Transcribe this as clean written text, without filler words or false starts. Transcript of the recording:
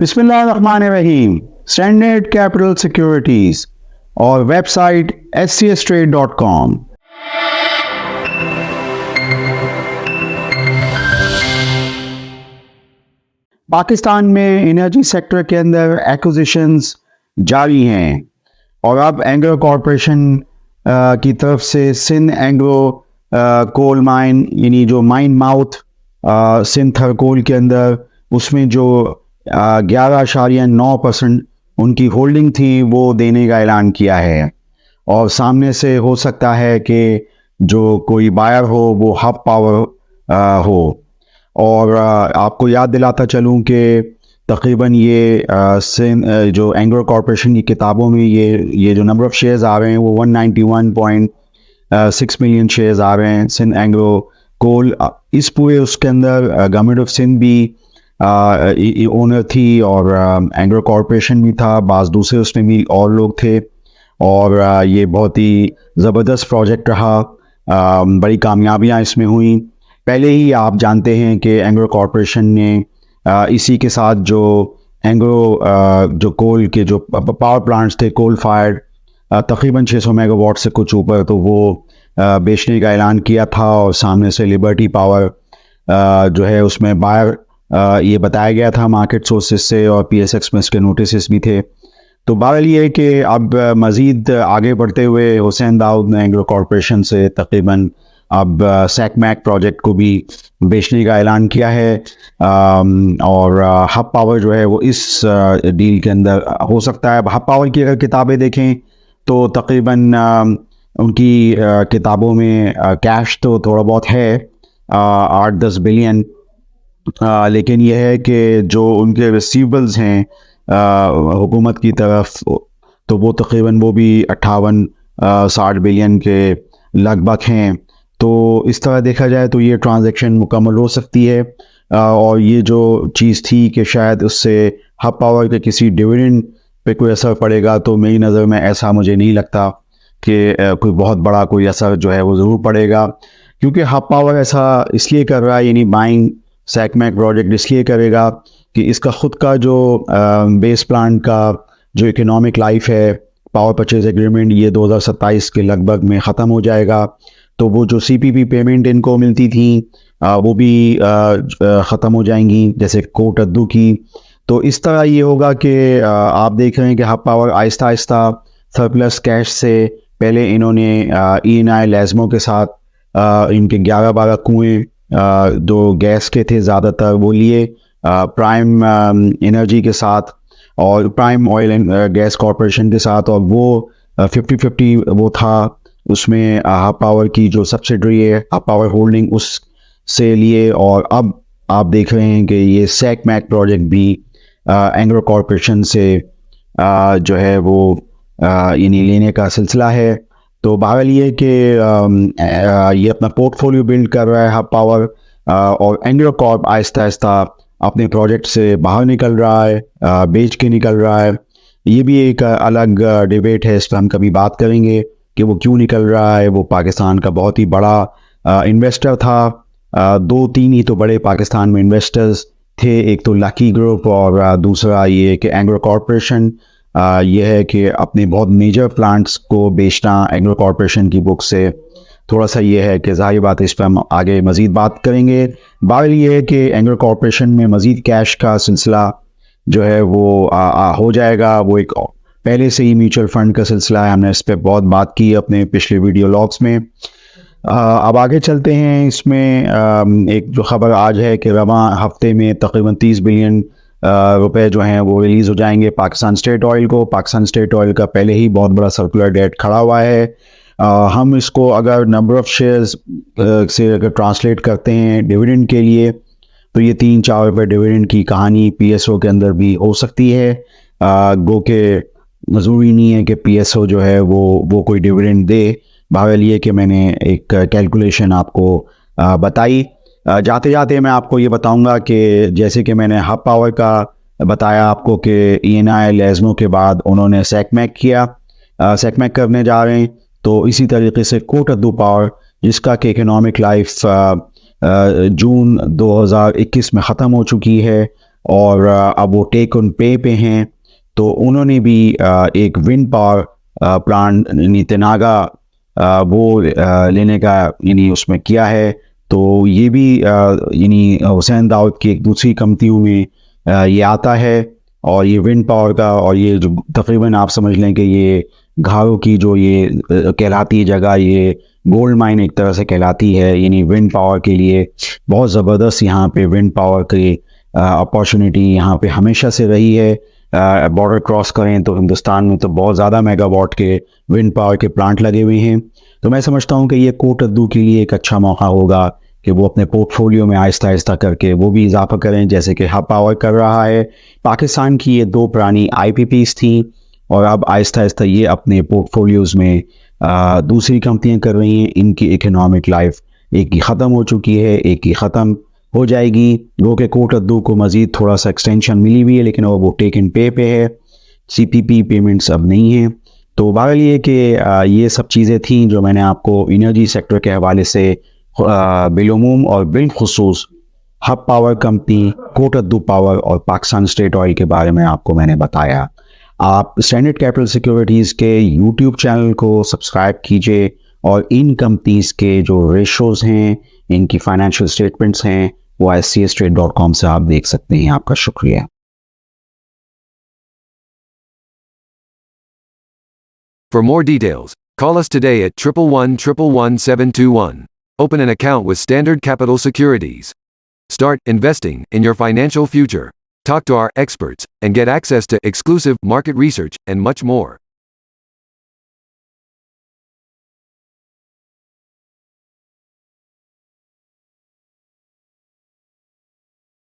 बिस्मिल्लाहिर्रहमानिर्रहीम। Standard capital securities और website SCStrade.com। Pakistan में एनर्जी सेक्टर के अंदर एक्विजिशंस जारी हैं और अब एंग्रो कॉरपोरेशन की तरफ से सिंध एंग्रो कोल माइन यानी जो माइन माउथ सिंध थरकोल के अंदर उसमें जो 11.9% उनकी होल्डिंग थी वो देने का ऐलान किया है। और सामने से हो सकता है कि जो कोई बायर हो वो हब पावर हो। और आपको याद दिलाता चलूं कि तकरीबन ये जो एंग्रो कॉरपोरेशन की किताबों में ये जो नंबर ऑफ़ शेयर्स आ रहे हैं वो 191.6 मिलियन शेयर्स आ रहे हैं सिंध एंग्रो कोल। इस पूरे उसके अंदर गवर्नमेंट ऑफ सिंध भी ओनर थी और एंग्रो कॉरपोरेशन भी था, बाज़ दूसरे उसमें भी और लोग थे। और ये बहुत ही ज़बरदस्त प्रोजेक्ट रहा, बड़ी कामयाबियाँ इसमें हुई। पहले ही आप जानते हैं कि एंग्रो कॉरपोरेशन ने इसी के साथ जो एंग्रो जो कोल के जो पावर प्लांट्स थे कोल फायर्ड तकरीबन 600 मेगावाट से कुछ ऊपर, तो वो बेचने का ऐलान किया था। और सामने से लिबर्टी पावर जो है उसमें बायर ये बताया गया था मार्केट सोर्सेज से, और PSX में इसके नोटिस भी थे। तो बहरहाल ये है कि अब मज़ीद आगे बढ़ते हुए हुसैन दाऊद ने एंग्रो कॉरपोरेशन से तकरीबन अब सैकमैक प्रोजेक्ट को भी बेचने का ऐलान किया है। और हब पावर जो है वो इस डील के अंदर हो सकता है। हब पावर की अगर किताबें देखें तो तकरीबन उनकी किताबों में कैश तो थोड़ा बहुत है 8-10 बिलियन, लेकिन यह है कि जो उनके रिसीवेबल्स हैं हुकूमत की तरफ तो वो तकरीबन वो भी 58-60 बिलियन के लगभग हैं। तो इस तरह देखा जाए तो ये ट्रांजैक्शन मुकम्मल हो सकती है। और ये जो चीज़ थी कि शायद उससे हब पावर के किसी डिविडेंड पे कोई असर पड़ेगा, तो मेरी नज़र में ऐसा मुझे नहीं लगता कि कोई बहुत बड़ा कोई असर जो है वो ज़रूर पड़ेगा। क्योंकि हब पावर ऐसा इसलिए कर रहा है, यानी बाइंग सैकमैक प्रोजेक्ट इसलिए करेगा कि इसका ख़ुद का जो बेस प्लांट का जो इकोनॉमिक लाइफ है, पावर परचेज एग्रीमेंट, ये 2027 के लगभग में ख़त्म हो जाएगा। तो वो जो CPP पेमेंट इनको मिलती थी वो भी ख़त्म हो जाएंगी, जैसे कोट अद्दू की। तो इस तरह ये होगा कि आप देख रहे हैं कि hub power Aahista Aahista surplus cash से पहले इन्होंने ENI लेज़मो के साथ इनके 11-12 कुएँ जो गैस के थे ज़्यादातर वो लिए प्राइम एनर्जी के साथ और prime oil and gas corporation के साथ, और वो 50-50 वो था उसमें हब पावर की जो सब्सिडरी है हब पावर होल्डिंग उस से लिए। और अब आप देख रहे हैं कि ये सैकमैक प्रोजेक्ट भी एंग्रो कॉरपोरेशन से जो है वो यानी लेने का सिलसिला है। तो बहरहाल ये कि ये अपना पोर्टफोलियो बिल्ड कर रहा है हब पावर, और एंग्रो कॉर्प आहिस्ता आहिस्ता अपने प्रोजेक्ट से बाहर निकल रहा है, बेच के निकल रहा है। ये भी एक अलग डिबेट है, इस पर हम कभी बात करेंगे कि वो क्यों निकल रहा है। वो पाकिस्तान का बहुत ही बड़ा इन्वेस्टर था, 2-3 ही तो बड़े पाकिस्तान में इन्वेस्टर्स थे, एक तो लकी ग्रुप और दूसरा ये कि एंग्रो कॉरपोरेशन। यह है कि अपने बहुत मेजर प्लांट्स को बेचना एंग्रो कॉरपोरेशन की बुक से थोड़ा सा ये है कि ज़ाहिर बात है इस पर हम आगे मज़ीद बात करेंगे। बात ये है कि एंग्रो कॉरपोरेशन में मज़ीद कैश का सिलसिला जो है वो हो जाएगा। वो एक पहले से ही म्यूचुअल फ़ंड का सिलसिला है, हमने इस पर बहुत बात की अपने पिछले वीडियो लॉग्स में। अब आगे चलते हैं। इसमें एक जो ख़बर आज है कि रवां हफ्ते में तकरीबन 30 बिलियन रुपए जो हैं वो रिलीज़ हो जाएंगे पाकिस्तान स्टेट ऑयल को। पाकिस्तान स्टेट ऑयल का पहले ही बहुत बड़ा सर्कुलर डेट खड़ा हुआ है। हम इसको अगर नंबर ऑफ़ शेयर्स से अगर ट्रांसलेट करते हैं डिविडेंड के लिए, तो ये 3-4 रुपये डिविडेंड की कहानी PSO के अंदर भी हो सकती है। गो के ज़रूरी नहीं है कि PSO जो है वो कोई डिविडेंड दे। बहरहाल ये कि मैंने एक कैलकुलेशन आपको बताई। जाते जाते मैं आपको ये बताऊंगा कि जैसे कि मैंने हब पावर का बताया आपको कि ENI लेज़मो के बाद उन्होंने सैकमैक किया, सैकमैक करने जा रहे हैं। तो इसी तरीके से कोट अद्दू पावर, जिसका कि इकोनॉमिक लाइफ जून 2021 में ख़त्म हो चुकी है, और अब वो टेक ऑन पे पे हैं। तो उन्होंने भी एक विंड पावर प्लांट यानी तेनागा वो लेने का यानी उसमें किया है। तो ये भी यानी हुसैन दाऊद की एक दूसरी कंपनियों में ये आता है। और ये विंड पावर का, और ये जो तकरीबन आप समझ लें कि ये घारों की जो ये कहलाती है जगह, ये गोल्ड माइन एक तरह से कहलाती है। यानी विंड पावर के लिए बहुत ज़बरदस्त यहाँ पे विंड पावर की अपॉर्चुनिटी यहाँ पे हमेशा से रही है। बॉर्डर क्रॉस करें तो हिंदुस्तान में तो बहुत ज़्यादा मेगावाट के विंड पावर के प्लांट लगे हुए हैं। तो मैं समझता हूँ कि ये कोट अद्दू के लिए एक अच्छा मौका होगा कि वो अपने पोर्टफोलियो में आहिस्ता आहिस्ता करके वो भी इजाफा करें, जैसे कि हब पावर कर रहा है। पाकिस्तान की ये दो पुरानी आईपीपीज थी और अब आहिस्ता आहिस्ता ये अपने पोर्टफोलियोज़ में दूसरी कंपनियां कर रही हैं। इनकी इकोनॉमिक लाइफ एक की ख़त्म हो चुकी है, एक की ख़त्म हो जाएगी। वो के कोट अद्दू को मज़ीद थोड़ा सा एक्सटेंशन मिली हुई है, लेकिन वो टेक इन पे है, सीपीपी पेमेंट्स अब नहीं है। तो बहरहाल ये कि ये सब चीज़ें थी जो मैंने आपको एनर्जी सेक्टर के हवाले से बिलुमूम और बिलखुसूस हब पावर कंपनी, कोट अद्दू पावर और पाकिस्तान स्टेट ऑयल के बारे में आपको मैंने बताया। आप स्टैंडर्ड कैपिटल सिक्योरिटीज़ के यूट्यूब चैनल को सब्सक्राइब कीजिए और इन कंपनीज़ के जो रेशोज़ हैं, इनकी फाइनेंशियल स्टेटमेंट्स हैं, वो SCStrade.com से आप देख सकते हैं। आपका शुक्रिया। For more details, call us today at 111-111-721. Open an account with Standard Capital Securities. Start investing in your financial future. Talk to our experts and get access to exclusive market research and much more.